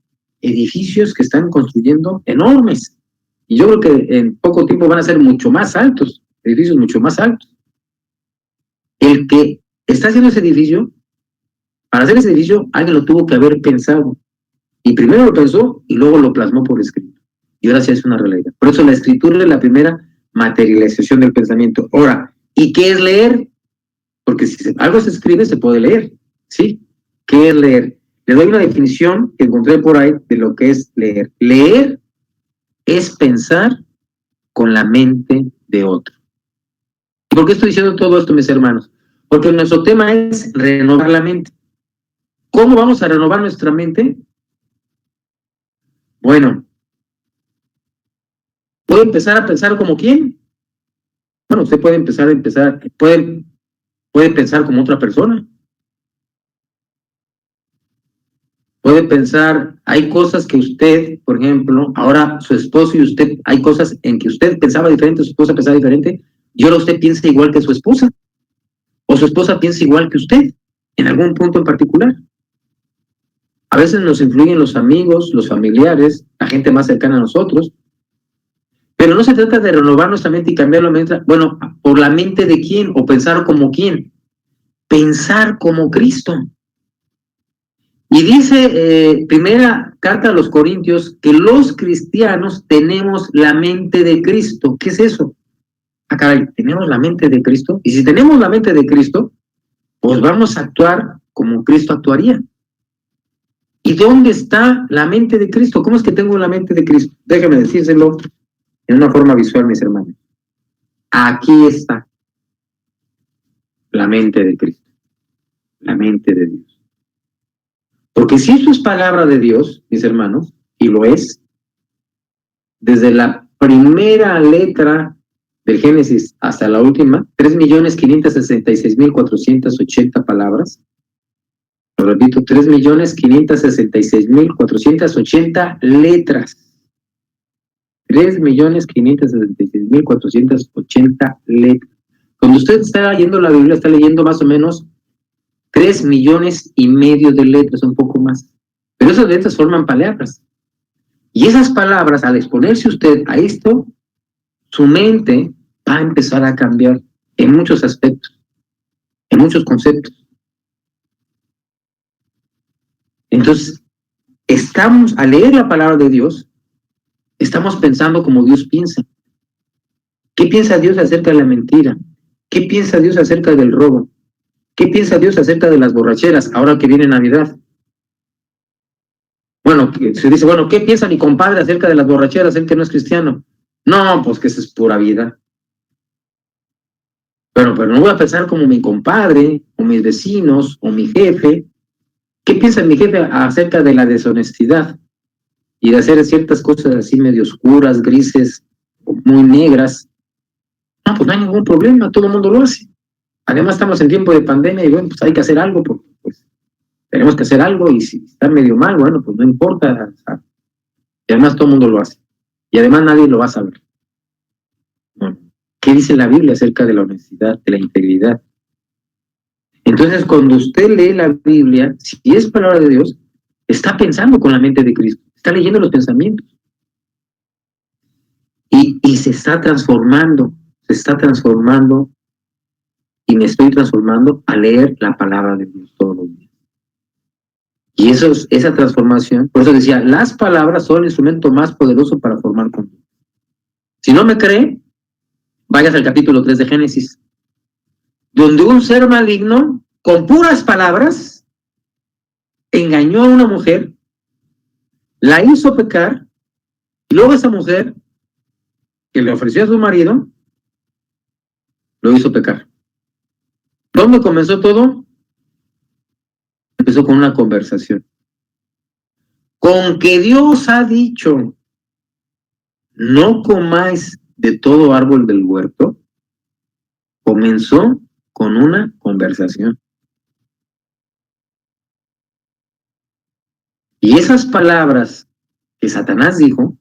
edificios que están construyendo enormes. Y yo creo que en poco tiempo van a ser mucho más altos, edificios mucho más altos. El que está haciendo ese edificio, para hacer ese edificio, alguien lo tuvo que haber pensado. Y primero lo pensó y luego lo plasmó por escrito. Y ahora sí es una realidad. Por eso la escritura es la primera materialización del pensamiento. Ahora, ¿y qué es leer? Porque si algo se escribe, se puede leer. ¿Sí? ¿Qué es leer? Le doy una definición que encontré por ahí de lo que es leer. Leer es pensar con la mente de otro. ¿Y por qué estoy diciendo todo esto, mis hermanos? Porque nuestro tema es renovar la mente. ¿Cómo vamos a renovar nuestra mente? Bueno, voy a empezar a pensar como quién. Bueno, usted puede puede pensar como otra persona. Puede pensar, hay cosas que usted, por ejemplo, ahora su esposo y usted, hay cosas en que usted pensaba diferente, su esposa pensaba diferente, y ahora usted piensa igual que su esposa, o su esposa piensa igual que usted, en algún punto en particular. A veces nos influyen los amigos, los familiares, la gente más cercana a nosotros, pero no se trata de renovar nuestra mente y cambiar la mente, bueno, por la mente de quién, o pensar como quién, pensar como Cristo. Y dice, primera carta a los Corintios, que los cristianos tenemos la mente de Cristo. ¿Qué es eso? Ah, caray, ¿tenemos la mente de Cristo? Y si tenemos la mente de Cristo, pues vamos a actuar como Cristo actuaría. ¿Y dónde está la mente de Cristo? ¿Cómo es que tengo la mente de Cristo? Déjame decírselo en una forma visual, mis hermanos. Aquí está la mente de Cristo, la mente de Dios. Porque si esto es palabra de Dios, mis hermanos, y lo es, desde la primera letra del Génesis hasta la última, 3.566.480 palabras. Lo repito, 3.566.480 letras. 3.566.480 letras. Cuando usted está leyendo la Biblia, está leyendo más o menos 3,5 millones de letras, un poco más. Pero esas letras forman palabras. Y esas palabras, al exponerse usted a esto, su mente va a empezar a cambiar en muchos aspectos, en muchos conceptos. Entonces, al leer la palabra de Dios, estamos pensando como Dios piensa. ¿Qué piensa Dios acerca de la mentira? ¿Qué piensa Dios acerca del robo? ¿Qué piensa Dios acerca de las borracheras ahora que viene Navidad? Bueno, se dice, bueno, ¿qué piensa mi compadre acerca de las borracheras, él que no es cristiano? No, pues que esa es pura vida. Pero no voy a pensar como mi compadre, o mis vecinos, o mi jefe. ¿Qué piensa mi jefe acerca de la deshonestidad? Y de hacer ciertas cosas así medio oscuras, grises, muy negras. No, pues no hay ningún problema, todo el mundo lo hace. Además estamos en tiempo de pandemia y bueno, pues hay que hacer algo, porque pues tenemos que hacer algo y si está medio mal, bueno, pues no importa. Y además todo el mundo lo hace. Y además nadie lo va a saber. Bueno, ¿qué dice la Biblia acerca de la honestidad, de la integridad? Entonces, cuando usted lee la Biblia, si es palabra de Dios, está pensando con la mente de Cristo, está leyendo los pensamientos. Y se está transformando y me estoy transformando a leer la palabra de Dios todos los días. Y esa transformación, por eso decía, las palabras son el instrumento más poderoso para formar conducta. Si no me cree, vayas al capítulo 3 de Génesis, donde un ser maligno, con puras palabras, engañó a una mujer, la hizo pecar, y luego esa mujer, que le ofreció a su marido, lo hizo pecar. ¿Dónde comenzó todo? Empezó con una conversación. Con que Dios ha dicho, no comáis de todo árbol del huerto, comenzó con una conversación. Y esas palabras que Satanás dijo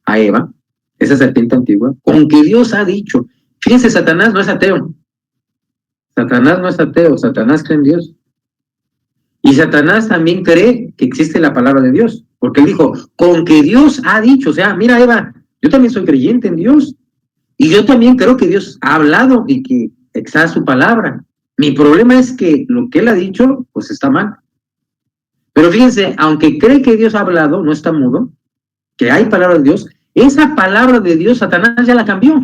a Eva, esa serpiente antigua, con que Dios ha dicho, fíjense, Satanás no es ateo. Satanás no es ateo, Satanás cree en Dios. Y Satanás también cree que existe la palabra de Dios, porque él dijo, con que Dios ha dicho, o sea, mira Eva, yo también soy creyente en Dios, y yo también creo que Dios ha hablado y que está su palabra. Mi problema es que lo que él ha dicho, pues está mal. Pero fíjense, aunque cree que Dios ha hablado, no está mudo, que hay palabra de Dios, esa palabra de Dios Satanás ya la cambió.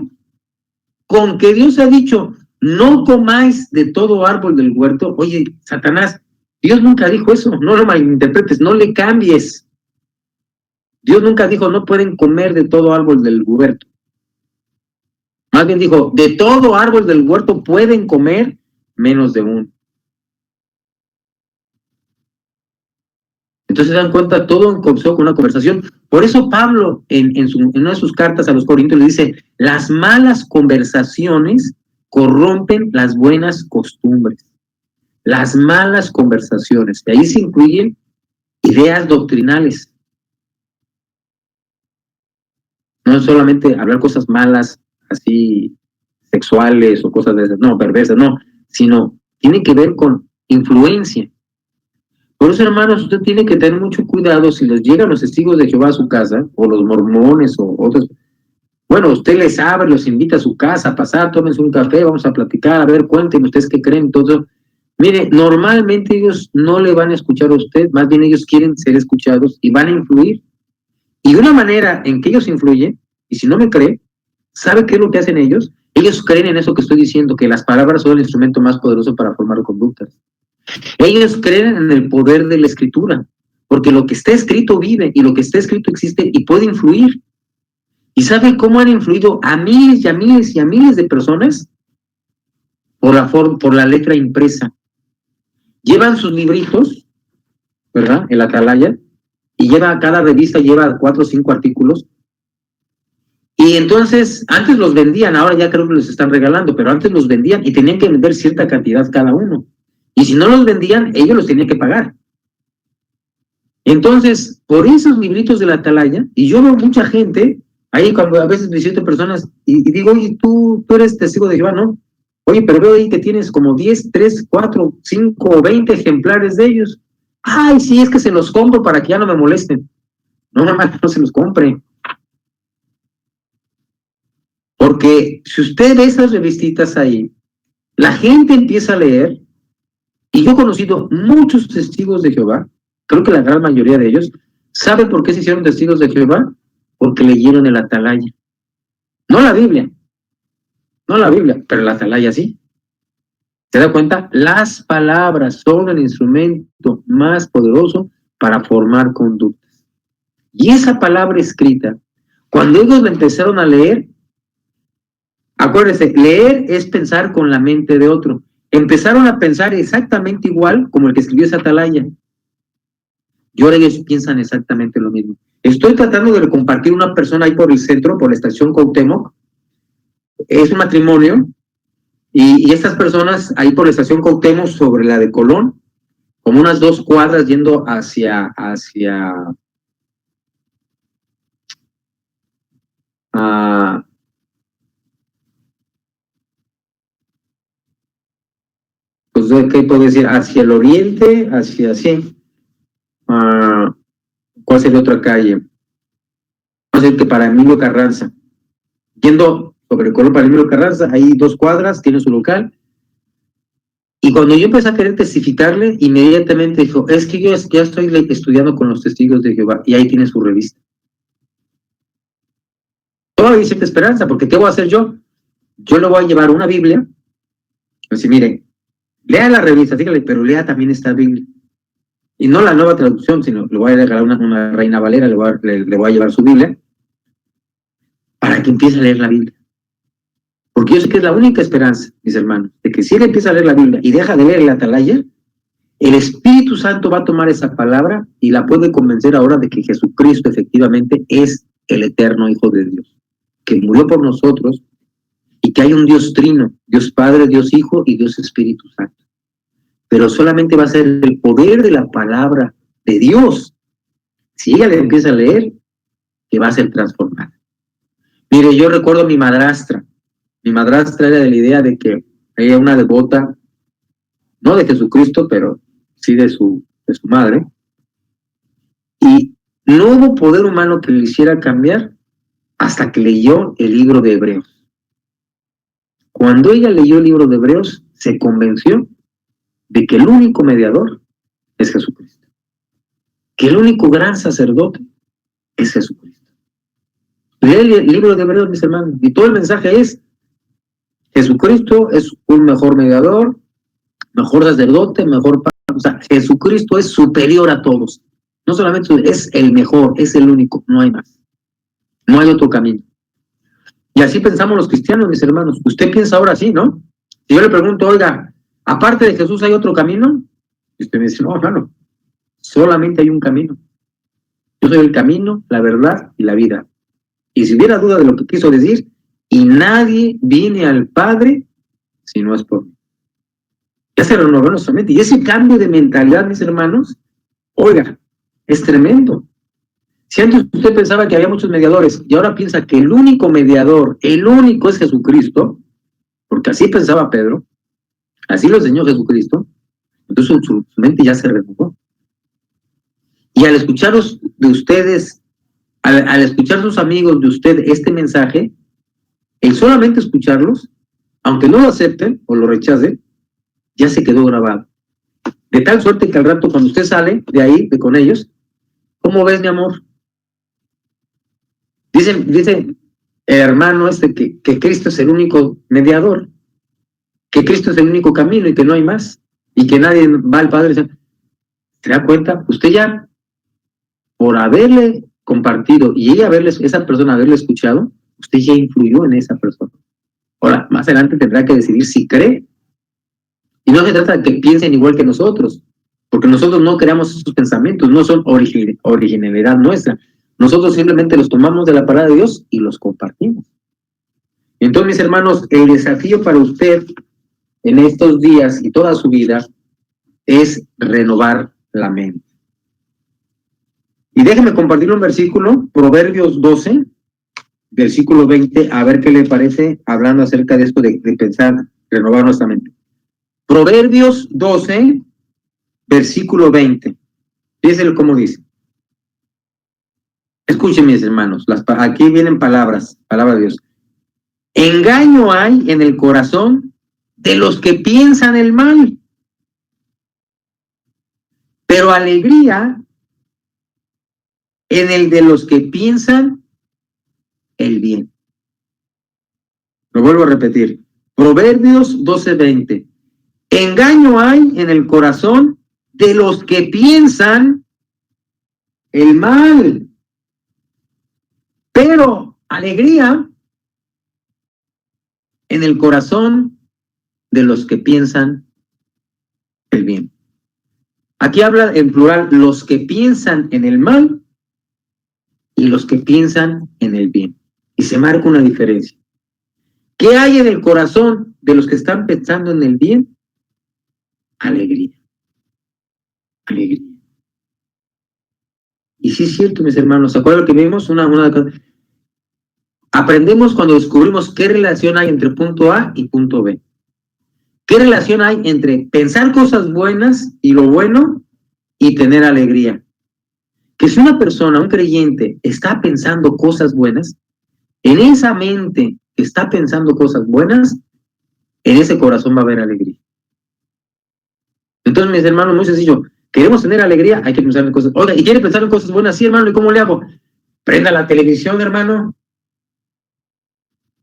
Con que Dios ha dicho, no comáis de todo árbol del huerto. Oye, Satanás, Dios nunca dijo eso, no lo malinterpretes, no le cambies. Dios nunca dijo, no pueden comer de todo árbol del huerto. Más bien dijo, de todo árbol del huerto pueden comer, menos de uno. Entonces se dan cuenta, todo comenzó con una conversación. Por eso Pablo, en una de sus cartas a los Corintios, le dice, las malas conversaciones corrompen las buenas costumbres. Las malas conversaciones. Y ahí se incluyen ideas doctrinales. No es solamente hablar cosas malas, así, sexuales o cosas de esas, no, perversas, no, sino tiene que ver con influencia. Por eso, hermanos, usted tiene que tener mucho cuidado si les llegan los testigos de Jehová a su casa, o los mormones, o otros. Bueno, usted les abre, los invita a su casa a pasar, tómense un café, vamos a platicar, a ver, cuéntenme ustedes qué creen, todo. Mire, normalmente ellos no le van a escuchar a usted, más bien ellos quieren ser escuchados y van a influir. Y una manera en que ellos influyen, y si no me cree, ¿sabe qué es lo que hacen ellos? Ellos creen en eso que estoy diciendo, que las palabras son el instrumento más poderoso para formar conductas. Ellos creen en el poder de la escritura, porque lo que está escrito vive, y lo que está escrito existe y puede influir. ¿Y sabe cómo han influido a miles y a miles y a miles de personas? Por la letra impresa. Llevan sus libritos, ¿verdad? En la atalaya, y cada revista lleva 4 o 5 artículos. Y entonces, antes los vendían, ahora ya creo que los están regalando, pero antes los vendían y tenían que vender cierta cantidad cada uno. Y si no los vendían, ellos los tenían que pagar. Entonces, por esos libritos de la atalaya, y yo veo mucha gente, ahí cuando a veces visito personas, y digo, oye, tú eres testigo de Jehová, ¿no? Oye, pero veo ahí que tienes como 10, 3, 4, 5 o 20 ejemplares de ellos. Ay, sí, es que se los compro para que ya no me molesten. No, nada más no se los compre. Porque si usted ve esas revistitas ahí, la gente empieza a leer, y yo he conocido muchos testigos de Jehová, creo que la gran mayoría de ellos, ¿sabe por qué se hicieron testigos de Jehová? Porque leyeron el atalaya. No la Biblia, pero la atalaya sí. ¿Se da cuenta? Las palabras son el instrumento más poderoso para formar conductas. Y esa palabra escrita, cuando ellos la empezaron a leer, acuérdense, leer es pensar con la mente de otro. Empezaron a pensar exactamente igual como el que escribió esa atalaya. Y ahora ellos piensan exactamente lo mismo. Estoy tratando de compartir una persona ahí por el centro, por la estación Cuauhtémoc. Es un matrimonio, y estas personas ahí por la estación Cuauhtémoc, sobre la de Colón, como unas 2 cuadras yendo hacia pues, ¿qué puedo decir? Hacia el oriente, hacia así. ¿Cuál sería otra calle? No sé, que para Emilio Carranza. Yendo sobre Colón para Emilio Carranza, ahí 2 cuadras, tiene su local. Y cuando yo empecé a querer testificarle, inmediatamente dijo, es que yo ya estoy estudiando con los testigos de Jehová, y ahí tiene su revista. Todavía hay cierta esperanza, porque ¿qué voy a hacer yo? Yo le voy a llevar una Biblia, así, miren, lea la revista, dígale, pero lea también esta Biblia. Y no la nueva traducción, sino le voy a regalar una Reina Valera, le voy a llevar su Biblia, para que empiece a leer la Biblia. Porque yo sé que es la única esperanza, mis hermanos, de que si él empieza a leer la Biblia y deja de leer el atalaya, el Espíritu Santo va a tomar esa palabra y la puede convencer ahora de que Jesucristo efectivamente es el eterno Hijo de Dios, que murió por nosotros, y que hay un Dios trino, Dios Padre, Dios Hijo y Dios Espíritu Santo. Pero solamente va a ser el poder de la palabra de Dios, si ella le empieza a leer, que va a ser transformada. Mire, yo recuerdo a mi madrastra. Mi madrastra era de la idea de que ella era una devota, no de Jesucristo, pero sí de su madre. Y no hubo poder humano que le hiciera cambiar hasta que leyó el libro de Hebreos. Cuando ella leyó el libro de Hebreos, se convenció de que el único mediador es Jesucristo. Que el único gran sacerdote es Jesucristo. Lee el libro de Hebreos, mis hermanos, y todo el mensaje es: Jesucristo es un mejor mediador, mejor sacerdote, mejor padre. O sea, Jesucristo es superior a todos. No solamente es el mejor, es el único, no hay más. No hay otro camino. Y así pensamos los cristianos, mis hermanos. Usted piensa ahora así, ¿no? Si yo le pregunto, oiga, aparte de Jesús, ¿hay otro camino? Y usted me dice, no, hermano, solamente hay un camino. Yo soy el camino, la verdad y la vida. Y si hubiera duda de lo que quiso decir, y nadie viene al Padre si no es por mí. Ya se renovó nuestra mente. Y ese cambio de mentalidad, mis hermanos, oiga, es tremendo. Si antes usted pensaba que había muchos mediadores y ahora piensa que el único mediador, el único es Jesucristo, porque así pensaba Pedro, así lo enseñó Jesucristo, entonces su mente ya se renovó. Y al escucharos de ustedes, al escuchar sus amigos de usted este mensaje, el solamente escucharlos, aunque no lo acepten o lo rechacen, ya se quedó grabado. De tal suerte que al rato cuando usted sale de ahí, de con ellos, ¿cómo ves, mi amor? Dice el hermano que Cristo es el único mediador, que Cristo es el único camino y que no hay más, y que nadie va al Padre. ¿Se da cuenta? Usted ya, por haberle compartido y esa persona haberle escuchado, usted ya influyó en esa persona. Ahora, más adelante tendrá que decidir si cree. Y no se trata de que piensen igual que nosotros, porque nosotros no creamos esos pensamientos, no son originalidad nuestra. Nosotros simplemente los tomamos de la palabra de Dios y los compartimos. Entonces, mis hermanos, el desafío para usted en estos días y toda su vida es renovar la mente. Y déjeme compartir un versículo, Proverbios 12, versículo 20, a ver qué le parece, hablando acerca de esto de pensar, renovar nuestra mente. Proverbios 12, versículo 20. Fíjense cómo dice. Escuchen, mis hermanos, aquí vienen palabras de Dios. Engaño hay en el corazón de los que piensan el mal, pero alegría en el de los que piensan el bien. Lo vuelvo a repetir. Proverbios 12:20. Engaño hay en el corazón de los que piensan el mal, pero alegría en el corazón de los que piensan el bien. Aquí habla en plural los que piensan en el mal y los que piensan en el bien. Y se marca una diferencia. ¿Qué hay en el corazón de los que están pensando en el bien? Alegría. Alegría. Y sí es cierto, mis hermanos, ¿se acuerdan que vimos? Aprendemos cuando descubrimos qué relación hay entre punto A y punto B. ¿Qué relación hay entre pensar cosas buenas y lo bueno y tener alegría? Que si una persona, un creyente, está pensando cosas buenas, en esa mente que está pensando cosas buenas, en ese corazón va a haber alegría. Entonces, mis hermanos, muy sencillo. Queremos tener alegría, hay que pensar en cosas. Oiga, ¿y quiere pensar en cosas buenas? Sí, hermano, ¿y cómo le hago? Prenda la televisión, hermano.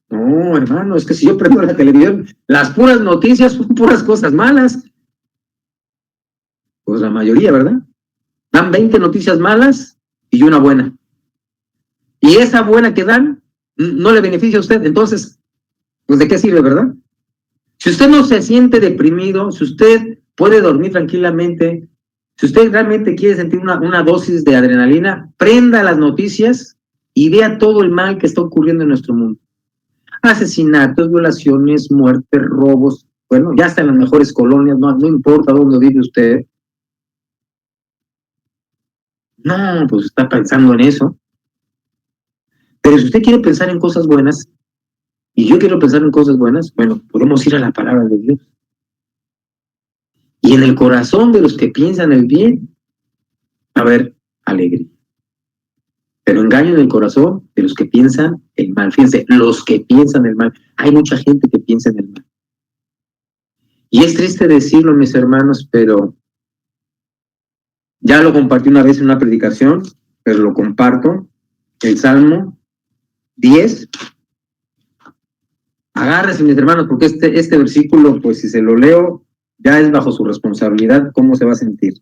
No, hermano, es que si yo prendo la televisión, las puras noticias son puras cosas malas. Pues la mayoría, ¿verdad? Dan 20 noticias malas y una buena. Y esa buena que dan no le beneficia a usted. Entonces, pues ¿de qué sirve, verdad? Si usted no se siente deprimido, si usted puede dormir tranquilamente, si usted realmente quiere sentir una dosis de adrenalina, prenda las noticias y vea todo el mal que está ocurriendo en nuestro mundo. Asesinatos, violaciones, muertes, robos, bueno, ya está en las mejores colonias, no importa dónde vive usted. No, pues está pensando en eso. Pero si usted quiere pensar en cosas buenas, y yo quiero pensar en cosas buenas, bueno, podemos ir a la palabra de Dios. Y en el corazón de los que piensan el bien, a ver, alegría. Pero engaño en el corazón de los que piensan el mal. Fíjense, los que piensan el mal. Hay mucha gente que piensa en el mal. Y es triste decirlo, mis hermanos, pero ya lo compartí una vez en una predicación, pero lo comparto. El Salmo 10. Agárrense, mis hermanos, porque este versículo, pues si se lo leo, ya es bajo su responsabilidad cómo se va a sentir.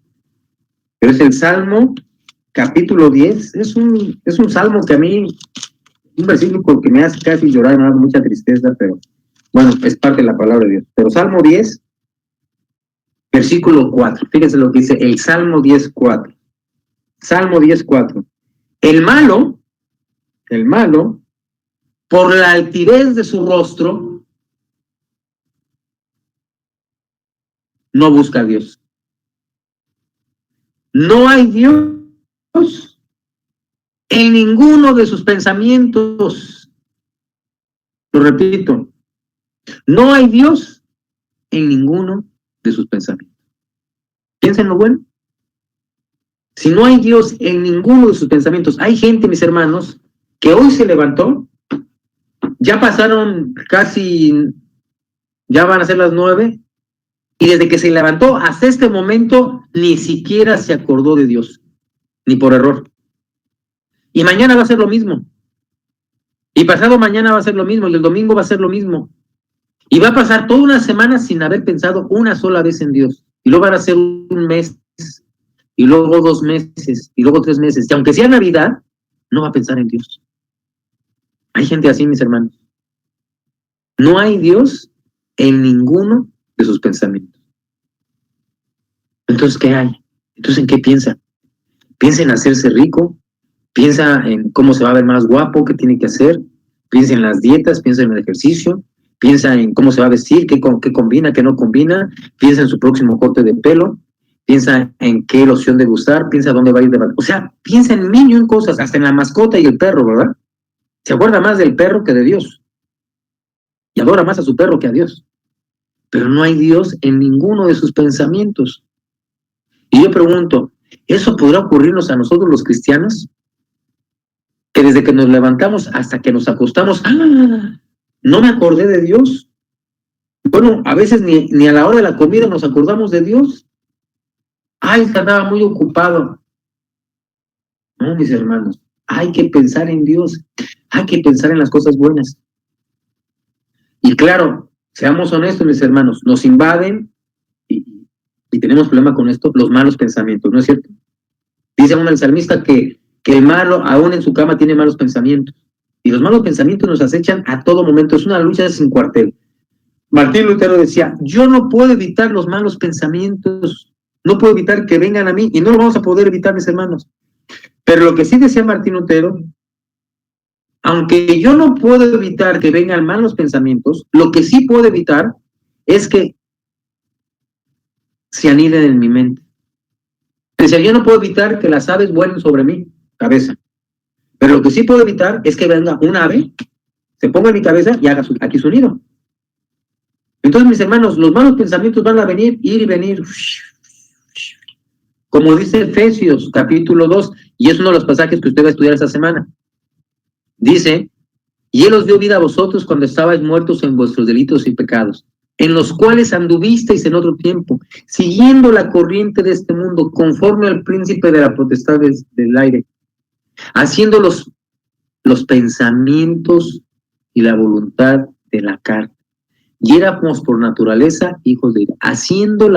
Pero es el Salmo, capítulo 10. Es un salmo que a mí, un versículo que me hace casi llorar, me da mucha tristeza, pero bueno, es parte de la palabra de Dios. Pero Salmo 10, versículo 4. Fíjense lo que dice el Salmo 10:4. Salmo 10:4. El malo, por la altivez de su rostro, no busca a Dios. No hay Dios en ninguno de sus pensamientos. Lo repito, no hay Dios en ninguno de sus pensamientos. Piensen lo bueno. Si no hay Dios en ninguno de sus pensamientos, hay gente, mis hermanos, que hoy se levantó, ya pasaron casi, ya van a ser las 9, y desde que se levantó hasta este momento, ni siquiera se acordó de Dios, ni por error. Y mañana va a ser lo mismo. Y pasado mañana va a ser lo mismo, y el domingo va a ser lo mismo. Y va a pasar toda una semana sin haber pensado una sola vez en Dios. Y luego van a ser un mes, y luego 2 meses, y luego 3 meses. Y aunque sea Navidad, no va a pensar en Dios. Hay gente así, mis hermanos. No hay Dios en ninguno de sus pensamientos. Entonces, ¿qué hay? Entonces, ¿en qué piensa? Piensa en hacerse rico, piensa en cómo se va a ver más guapo, qué tiene que hacer, piensa en las dietas, piensa en el ejercicio, piensa en cómo se va a vestir, qué combina, qué no combina, piensa en su próximo corte de pelo, piensa en qué loción debe usar, piensa dónde va a ir de... O sea, piensa en mil y un cosas, hasta en la mascota y el perro, ¿verdad? Se acuerda más del perro que de Dios. Y adora más a su perro que a Dios. Pero no hay Dios en ninguno de sus pensamientos. Y yo pregunto, ¿eso podrá ocurrirnos a nosotros los cristianos? Que desde que nos levantamos hasta que nos acostamos, no me acordé de Dios. Bueno, a veces ni a la hora de la comida nos acordamos de Dios. Ay, estaba muy ocupado. No, mis hermanos, hay que pensar en Dios, hay que pensar en las cosas buenas. Y claro, seamos honestos, mis hermanos, nos invaden y tenemos problema con esto, los malos pensamientos, ¿no es cierto? Dice aún el salmista que el malo, aún en su cama, tiene malos pensamientos. Y los malos pensamientos nos acechan a todo momento. Es una lucha sin cuartel. Martín Lutero decía, yo no puedo evitar los malos pensamientos, no puedo evitar que vengan a mí, y no lo vamos a poder evitar, mis hermanos. Pero lo que sí decía Martín Lutero, aunque yo no puedo evitar que vengan malos pensamientos, lo que sí puedo evitar es que se aniden en mi mente. Decía, yo no puedo evitar que las aves vuelen sobre mi cabeza, pero lo que sí puedo evitar es que venga un ave, se ponga en mi cabeza y haga aquí su nido. Entonces, mis hermanos, los malos pensamientos van a venir, ir y venir. Como dice Efesios, capítulo 2, y es uno de los pasajes que usted va a estudiar esta semana. Dice, y Él os dio vida a vosotros cuando estabais muertos en vuestros delitos y pecados, en los cuales anduvisteis en otro tiempo, siguiendo la corriente de este mundo, conforme al príncipe de la potestad del aire, haciendo los pensamientos y la voluntad de la carne. Y éramos por naturaleza hijos de ira, haciendo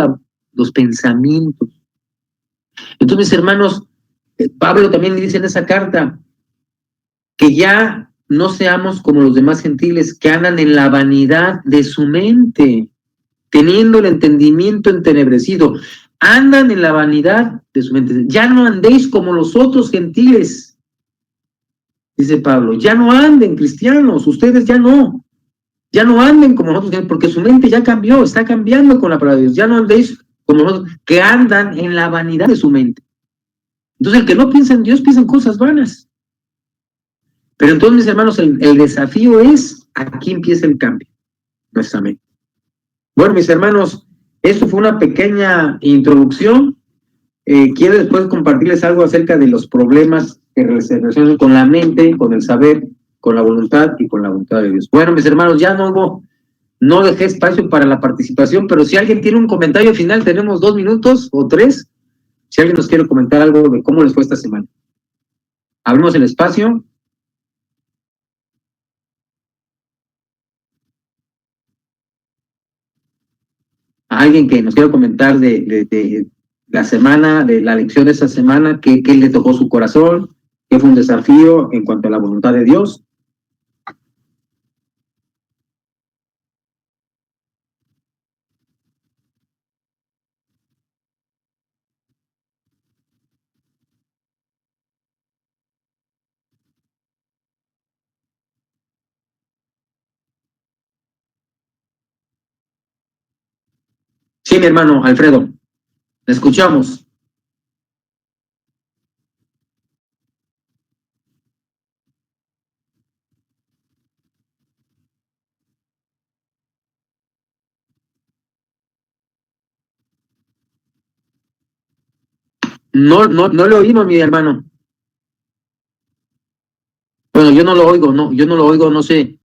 los pensamientos. Entonces, mis hermanos, Pablo también dice en esa carta que ya no seamos como los demás gentiles que andan en la vanidad de su mente, teniendo el entendimiento entenebrecido. Andan en la vanidad de su mente. Ya no andéis como los otros gentiles, dice Pablo. Ya no anden, cristianos, ustedes ya no. Ya no anden como nosotros, porque su mente ya cambió, está cambiando con la palabra de Dios. Ya no andéis como nosotros, que andan en la vanidad de su mente. Entonces, el que no piensa en Dios, piensa en cosas vanas. Pero entonces, mis hermanos, el desafío es, aquí empieza el cambio, nuestra mente. Bueno, mis hermanos, esto fue una pequeña introducción. Quiero después compartirles algo acerca de los problemas que se relacionan con la mente, con el saber, con la voluntad y con la voluntad de Dios. Bueno, mis hermanos, ya no dejé espacio para la participación, pero si alguien tiene un comentario final, tenemos 2 minutos o 3. Si alguien nos quiere comentar algo de cómo les fue esta semana. Abrimos el espacio. A alguien que nos quiera comentar de la semana, de la lección de esta semana, qué le tocó su corazón, qué fue un desafío en cuanto a la voluntad de Dios. Sí, mi hermano Alfredo, le escuchamos. No le oímos, mi hermano. Bueno, yo no lo oigo, no sé.